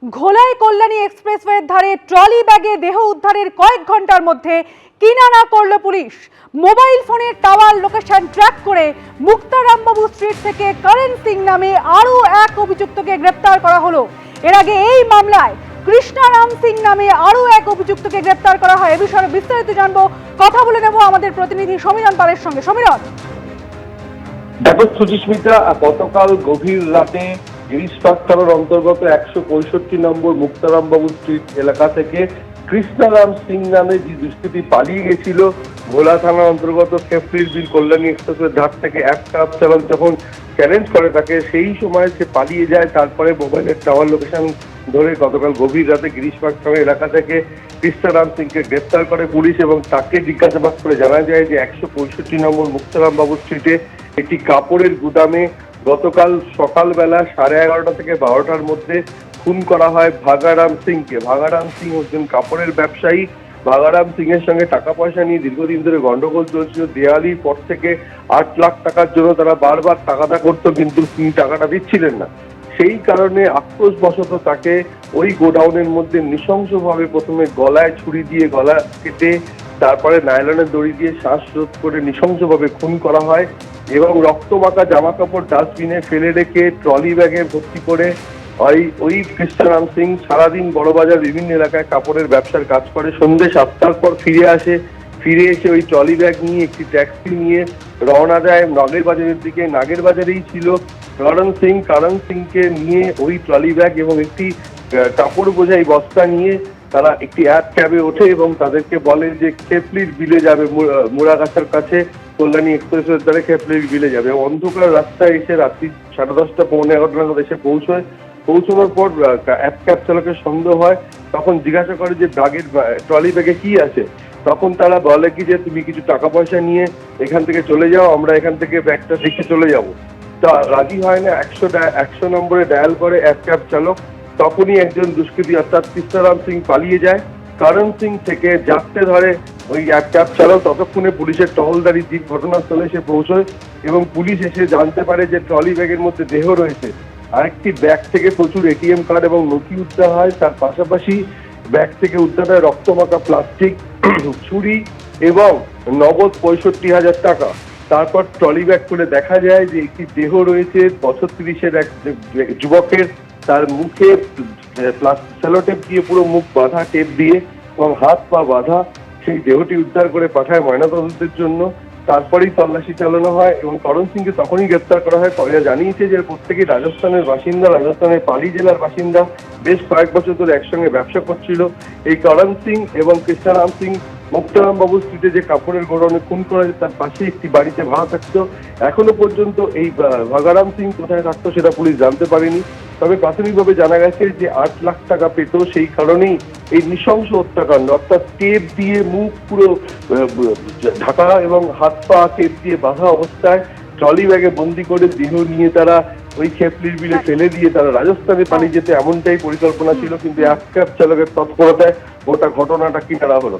ঘোলাই কল্যাণী এক্সপ্রেসওয়ের ধারে ট্রলি ব্যাগে দেহ উদ্ধারের কয়েক ঘন্টার মধ্যে কিনারা করল পুলিশ। মোবাইল ফোনের টাওয়ার লোকেশন ট্র্যাক করে মুক্তারামবাবু স্ট্রিট থেকে করণ সিং নামে আরও এক অভিযুক্তকে গ্রেপ্তার করা হলো। এর আগে এই মামলায় কৃষ্ণারাম সিং নামে আরও এক অভিযুক্তকে গ্রেপ্তার করা হয়। এ বিষয়ে বিস্তারিত জানবো, কথা বলে নেব আমাদের প্রতিনিধি সমীরণ পালের সঙ্গে। সমীরণ, দেখো সুচিস্মিতা, গতকাল গভীর রাতে গিরিশ পার্ক থানার অন্তর্গত 165 নম্বর মুক্তারামবাবু স্ট্রিট এলাকা থেকে কৃষ্ণারাম সিং নামে যে দুষ্কৃতী পালিয়ে গেছিল ভোলা থানার অন্তর্গত খেফলির বিল কল্যাণী এক্সপ্রেসের ধার থেকে এক কাপ চালান যখন চ্যালেঞ্জ করে তাকে, সেই সময় সে পালিয়ে যায়। তারপরে মোবাইলের টাওয়ার লোকেশন ধরে গতকাল গভীর রাতে গিরিশ পার্ক থানা এলাকা থেকে কৃষ্ণারাম সিংকে গ্রেপ্তার করে পুলিশ এবং তাকে জিজ্ঞাসাবাদ করে জানা যায় যে 165 নম্বর মুক্তারামবাবু স্ট্রিটে একটি কাপড়ের গুদামে গতকাল সকালবেলা 11:30 থেকে 12টার মধ্যে খুন করা হয় ভাগারাম সিংকে। ভাগারাম সিং একজন কাপড়ের ব্যবসায়ী। ভাগারাম সিং এর সঙ্গে টাকা পয়সা নিয়ে দীর্ঘদিন ধরে গন্ডগোল চলছিল। দেওয়ালির পর থেকে 8 লাখ টাকার জন্য তারা বারবার টাকাটা করতো, কিন্তু তিনি টাকাটা দিচ্ছিলেন না। সেই কারণে আক্রোশবশত তাকে ওই গোডাউনের মধ্যে নৃশংসভাবে প্রথমে গলায় ছুরি দিয়ে গলা কেটে তারপরে নাইলনের দড়ি দিয়ে শ্বাসরোধ করে নৃশংসভাবে খুন করা হয় এবং রক্তমাখা জামা কাপড় ডাস্টবিনে ফেলে রেখে ট্রলি ব্যাগে ভর্তি করে ওই কৃষ্ণারাম সিং সারাদিন বড়বাজার বিভিন্ন এলাকায় কাপড়ের ব্যবসার কাজ করে। সন্ধ্যে 7টার পর ফিরে এসে ওই ট্রলি ব্যাগ নিয়ে একটি ট্যাক্সি নিয়ে রওনা যায় নাগের বাজারের দিকে। নাগের বাজারেই ছিল করণ সিংকে নিয়ে ওই ট্রলি ব্যাগ এবং একটি কাপড় বোঝাই বস্তা নিয়ে তারা একটি এক ক্যাবে ওঠে এবং তাদেরকে বলে যে খেফলির বিলে যাবে, মুড়াগাছার কাছে কল্যাণী এক্সপ্রেসের দ্বারা খেফলির বিলে যাবে। অন্ধকার রাস্তায় এসে রাত্রি 10:30 পৌনে 11 নাগাদ এসে পৌঁছানোর পর এক ক্যাব চালকের সন্দেহ হয়। তখন জিজ্ঞাসা করে যে ট্রলি ব্যাগে কি আছে। তখন তারা বলে কি যে তুমি কিছু টাকা পয়সা নিয়ে এখান থেকে চলে যাও, আমরা এখান থেকে ব্যাগটা রেখে চলে যাব। তা রাজি হয় না। 100 নম্বরে ডায়াল করে এক ক্যাব চালক। তখনই একজন দুষ্কৃতী অর্থাৎ কৃষ্ণারাম সিং পালিয়ে যায়। করণ সিং থেকে যাত্রে ধরে ওই এক ক্যাব চালক। ততক্ষণে পুলিশের টহলদারি জিপ ঘটনাস্থলে এসে পৌঁছয় এবং পুলিশ এসে জানতে পারে যে ট্রলি ব্যাগের মধ্যে দেহ রয়েছে। আরেকটি ব্যাগ থেকে প্রচুর এটিএম কার্ড এবং নথি উদ্ধার হয়। তার পাশাপাশি ব্যাগ থেকে উদ্ধার হয় রক্তমাখা প্লাস্টিক, ছুরি এবং নগদ 65,000 টাকা। তারপর ট্রলি ব্যাগ খুলে দেখা যায় যে একটি দেহ রয়েছে 35-এর এক যুবকের। তার মুখে সেলোটেপ দিয়ে পুরো মুখ বাঁধা, টেপ দিয়ে এবং হাত পা বাঁধা। সেই দেহটি উদ্ধার করে পাঠায় ময়নাতদন্তের জন্য। তারপরেই তল্লাশি চালানো হয় এবং করণ সিংকে তখনই গ্রেপ্তার করা হয়। কয়েকরা জানিয়েছে যে প্রত্যেকেই রাজস্থানের বাসিন্দা, রাজস্থানের পালি জেলার বাসিন্দা, বেশ কয়েক বছর ধরে একসঙ্গে ব্যবসা করছিল। এই করণ সিং এবং কৃষ্ণারাম সিং মুক্তারামবাবু স্ট্রিটে যে কাপড়ের গোডাউনে খুন করা হয় তার পাশে একটি বাড়িতে ভাড়া থাকতো। এখনো পর্যন্ত এই ভাগারাম সিং কোথায় থাকতো সেটা পুলিশ জানতে পারেনি। তবে প্রাথমিকভাবে জানা গেছে যে 8 লাখ টাকা পেত, সেই কারণেই এই নৃশংস হত্যাকাণ্ড। অর্থাৎ টেপ দিয়ে মুখ পুরো ঢাকা এবং হাত পা টেপ দিয়ে বাঁধা অবস্থায় ট্রলি ব্যাগে বন্দি করে দেহ নিয়ে তারা ওই খেফলির বিলে ফেলে দিয়ে তারা রাজস্থানে পালিয়ে যেতে এমনটাই পরিকল্পনা ছিল, কিন্তু এক ক্যাব চালকের তৎপরতায় গোটা ঘটনাটা কিনারা হলো।